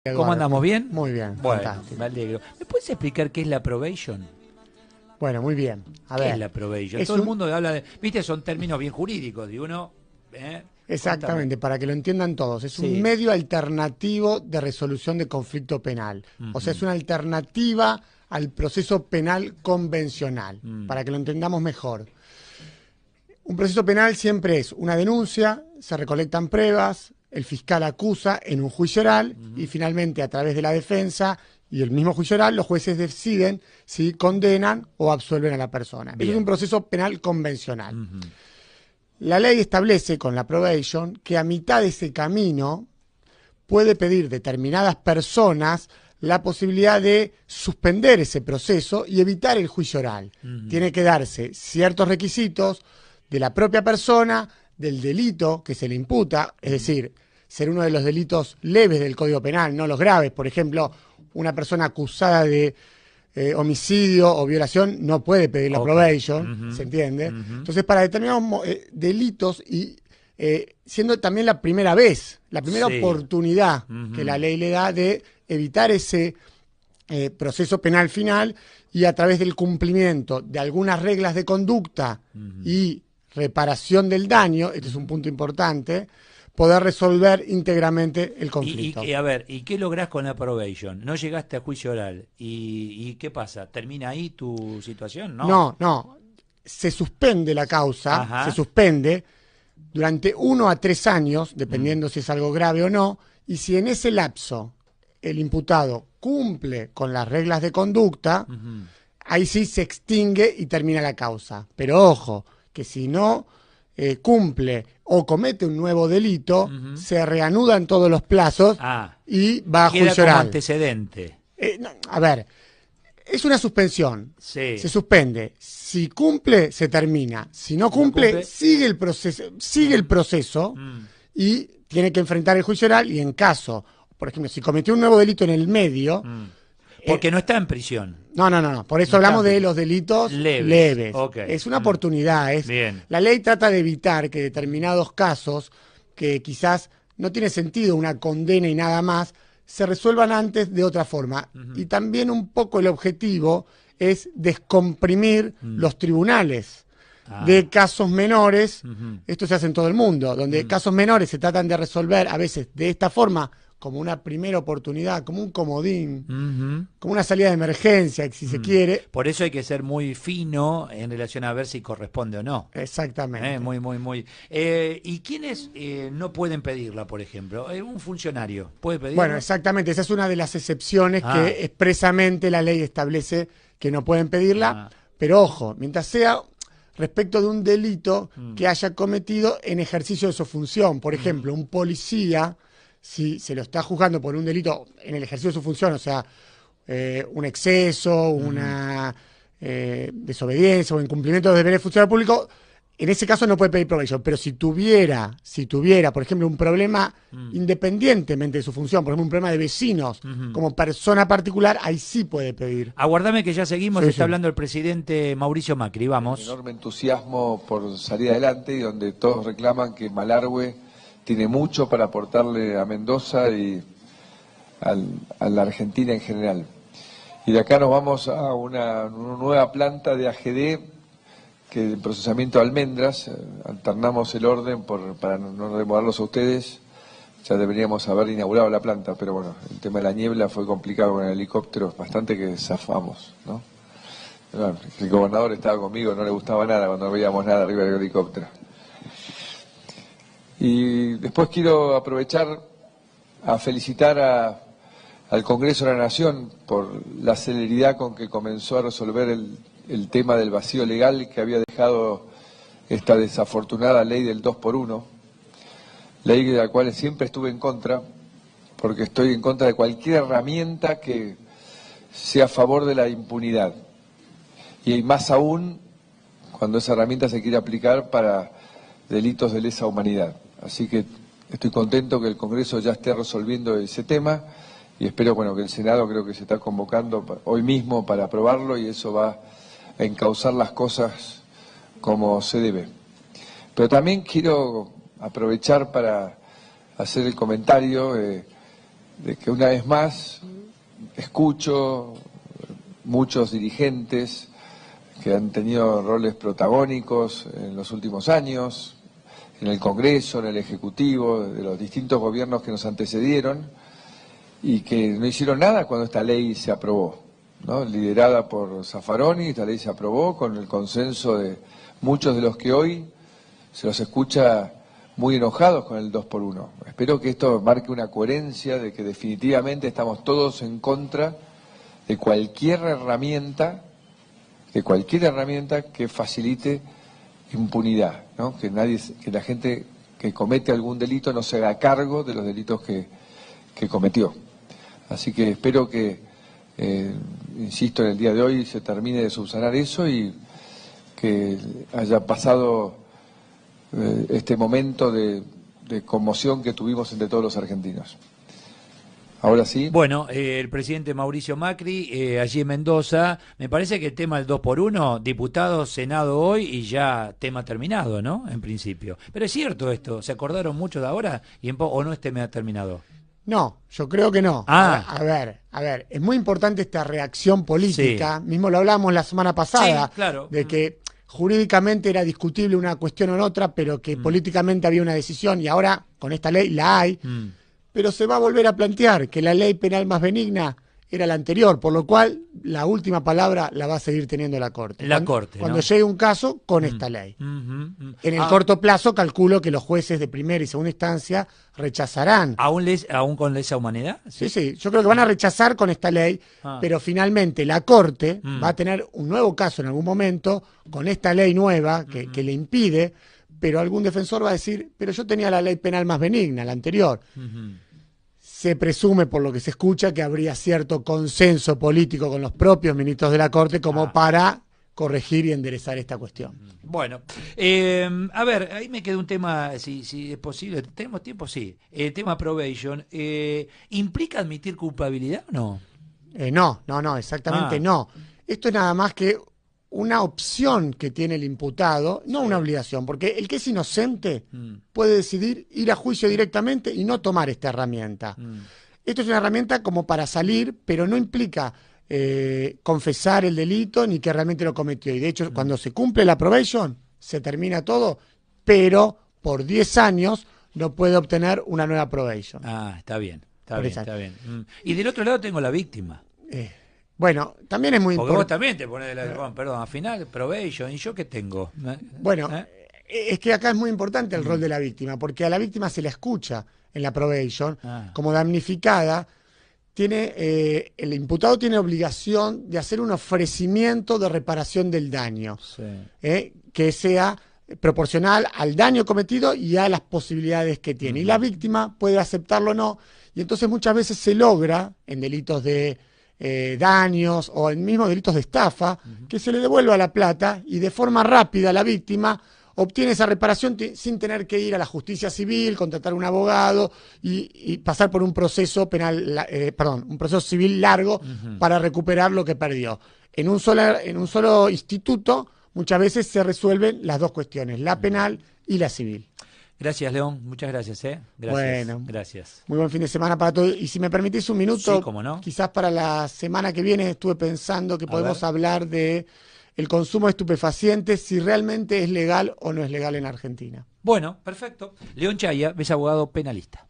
¿Cómo andamos? ¿Bien? Muy bien, Bueno, fantástico. me alegro. ¿Me puedes explicar qué es la probation? Bueno, muy bien. A ¿Qué ver, es la probation? es Todo el un- mundo habla de... Viste, son términos bien jurídicos. Y uno... Contame. exactamente, para que lo entiendan todos, es un Sí. medio alternativo de resolución de conflicto penal. O sea, es Ujú. una alternativa al proceso penal convencional, para que lo entendamos mejor. Un proceso penal siempre es una denuncia, se recolectan pruebas, el fiscal acusa en un juicio oral y finalmente a través de la defensa y el mismo juicio oral los jueces deciden si condenan o absuelven a la persona. Eso es Bien. un proceso penal convencional. La ley establece con la probation que a mitad de ese camino puede pedir determinadas personas la posibilidad de suspender ese proceso y evitar el juicio oral. Tiene que darse ciertos requisitos de la propia persona, del delito que se le imputa, es decir, ser uno de los delitos leves del Código Penal, no los graves. Por ejemplo, una persona acusada de homicidio o violación no puede pedir la Ok. probation, ¿se entiende? Entonces, para determinados delitos y siendo también la primera vez, la primera Sí. oportunidad que la ley le da de evitar ese proceso penal final y a través del cumplimiento de algunas reglas de conducta y reparación del daño, este es un punto importante, poder resolver íntegramente el conflicto. A ver, ¿y qué lográs con la probation? No llegaste a juicio oral. ¿Y qué pasa? ¿Termina ahí tu situación? No. No, se suspende la causa, Ajá. se suspende durante 1 a 3 años, dependiendo si es algo grave o no, y si en ese lapso el imputado cumple con las reglas de conducta, ahí sí se extingue y termina la causa. Pero ojo, que si no cumple o comete un nuevo delito, se reanudan todos los plazos y va a Queda juicio como oral. antecedente. No, a ver, es una suspensión. Sí. Se suspende. Si cumple, se termina. Si no cumple, sigue el proceso y tiene que enfrentar el juicio oral y en caso, por ejemplo, si cometió un nuevo delito en el medio... Porque no está en prisión. No. Por eso No hablamos está de bien. los delitos Leves. leves. Ok. Es una oportunidad. Bien. La ley trata de evitar que determinados casos, que quizás no tiene sentido una condena y nada más, se resuelvan antes de otra forma. Y también un poco el objetivo es descomprimir los tribunales de casos menores. Esto se hace en todo el mundo, donde casos menores se tratan de resolver a veces de esta forma, como una primera oportunidad, como un comodín, como una salida de emergencia, si se quiere. Por eso hay que ser muy fino en relación a ver si corresponde o no. Exactamente. Muy. ¿Y quiénes no pueden pedirla, por ejemplo? Un funcionario, ¿puede pedirla? Bueno, exactamente. Esa es una de las excepciones que expresamente la ley establece que no pueden pedirla. Pero ojo, mientras sea respecto de un delito que haya cometido en ejercicio de su función. Por ejemplo, un policía, si se lo está juzgando por un delito en el ejercicio de su función, o sea, un exceso, una desobediencia o incumplimiento de deberes funcionarios públicos, en ese caso no puede pedir probation. Pero si tuviera, por ejemplo, un problema independientemente de su función, por ejemplo, un problema de vecinos, como persona particular, ahí sí puede pedir. Aguardame que ya seguimos, Sí, está sí. hablando el presidente Mauricio Macri, vamos. Enorme entusiasmo por salir adelante y donde todos reclaman que Malargüe tiene mucho para aportarle a Mendoza y a la Argentina en general. Y de acá nos vamos a una nueva planta de AGD, que el procesamiento de almendras, alternamos el orden para no demorarlos a ustedes, ya deberíamos haber inaugurado la planta, pero bueno, el tema de la niebla fue complicado con el helicóptero, bastante que zafamos, ¿no? Bueno, el gobernador estaba conmigo, no le gustaba nada cuando no veíamos nada arriba del helicóptero. Y después quiero aprovechar a felicitar al Congreso de la Nación por la celeridad con que comenzó a resolver el tema del vacío legal que había dejado esta desafortunada ley del 2x1, ley de la cual siempre estuve en contra, porque estoy en contra de cualquier herramienta que sea a favor de la impunidad. Y más aún cuando esa herramienta se quiere aplicar para delitos de lesa humanidad. Así que estoy contento que el Congreso ya esté resolviendo ese tema y espero que el Senado creo que se está convocando hoy mismo para aprobarlo y eso va a encauzar las cosas como se debe. Pero también quiero aprovechar para hacer el comentario de que una vez más escucho muchos dirigentes que han tenido roles protagónicos en los últimos años, en el Congreso, en el Ejecutivo, de los distintos gobiernos que nos antecedieron, y que no hicieron nada cuando esta ley se aprobó, ¿no? Liderada por Zaffaroni, esta ley se aprobó con el consenso de muchos de los que hoy se los escucha muy enojados con el 2x1. Espero que esto marque una coherencia de que definitivamente estamos todos en contra de cualquier herramienta que facilite impunidad, ¿no? Que la gente que comete algún delito no se haga cargo de los delitos que cometió. Así que espero que, insisto, en el día de hoy se termine de subsanar eso y que haya pasado este momento de conmoción que tuvimos entre todos los argentinos. Ahora sí. Bueno, el presidente Mauricio Macri, allí en Mendoza, me parece que el tema del 2x1, diputados, Senado hoy y ya tema terminado, ¿no? En principio. Pero es cierto esto, ¿se acordaron mucho de ahora o no es tema terminado? No, yo creo que no. A ver, es muy importante esta reacción política, sí. Mismo lo hablamos la semana pasada, sí, claro. De que jurídicamente era discutible una cuestión o otra, pero que políticamente había una decisión y ahora con esta ley la hay. Pero se va a volver a plantear que la ley penal más benigna era la anterior, por lo cual la última palabra la va a seguir teniendo la Corte. Cuando ¿no? llegue un caso con esta ley. En el corto plazo calculo que los jueces de primera y segunda instancia rechazarán. ¿Aún con lesa humanidad? Sí, yo creo que van a rechazar con esta ley, pero finalmente la Corte va a tener un nuevo caso en algún momento con esta ley nueva que le impide. Pero algún defensor va a decir, pero yo tenía la ley penal más benigna, la anterior. Se presume, por lo que se escucha, que habría cierto consenso político con los propios ministros de la Corte como para corregir y enderezar esta cuestión. Bueno, a ver, ahí me queda un tema, si es posible, ¿tenemos tiempo? Sí. El tema probation, ¿implica admitir culpabilidad o no? No, exactamente no. Esto es nada más que una opción que tiene el imputado, no una obligación, porque el que es inocente puede decidir ir a juicio directamente y no tomar esta herramienta. Esto es una herramienta como para salir, pero no implica confesar el delito ni que realmente lo cometió. Y de hecho, cuando se cumple la probation, se termina todo, pero por 10 años no puede obtener una nueva probation. Está bien. Y del otro lado tengo la víctima. Bueno, también es muy importante. Porque vos también te pones, al final, probation, ¿y yo qué tengo? Bueno, es que acá es muy importante el rol de la víctima, porque a la víctima se la escucha en la probation, como damnificada, el imputado tiene obligación de hacer un ofrecimiento de reparación del daño, que sea proporcional al daño cometido y a las posibilidades que tiene. Y la víctima puede aceptarlo o no, y entonces muchas veces se logra, en delitos de daños o en mismos delitos de estafa, que se le devuelva la plata y de forma rápida la víctima obtiene esa reparación sin tener que ir a la justicia civil, contratar un abogado y pasar por un proceso penal, un proceso civil largo para recuperar lo que perdió. En un solo instituto muchas veces se resuelven las dos cuestiones, la penal y la civil. Gracias, León. Muchas gracias. Gracias. Bueno, gracias. Muy buen fin de semana para todos. Y si me permitís un minuto, sí, cómo no. Quizás para la semana que viene estuve pensando que podemos hablar de el consumo de estupefacientes, si realmente es legal o no es legal en Argentina. Bueno, perfecto. León Chaya es abogado penalista.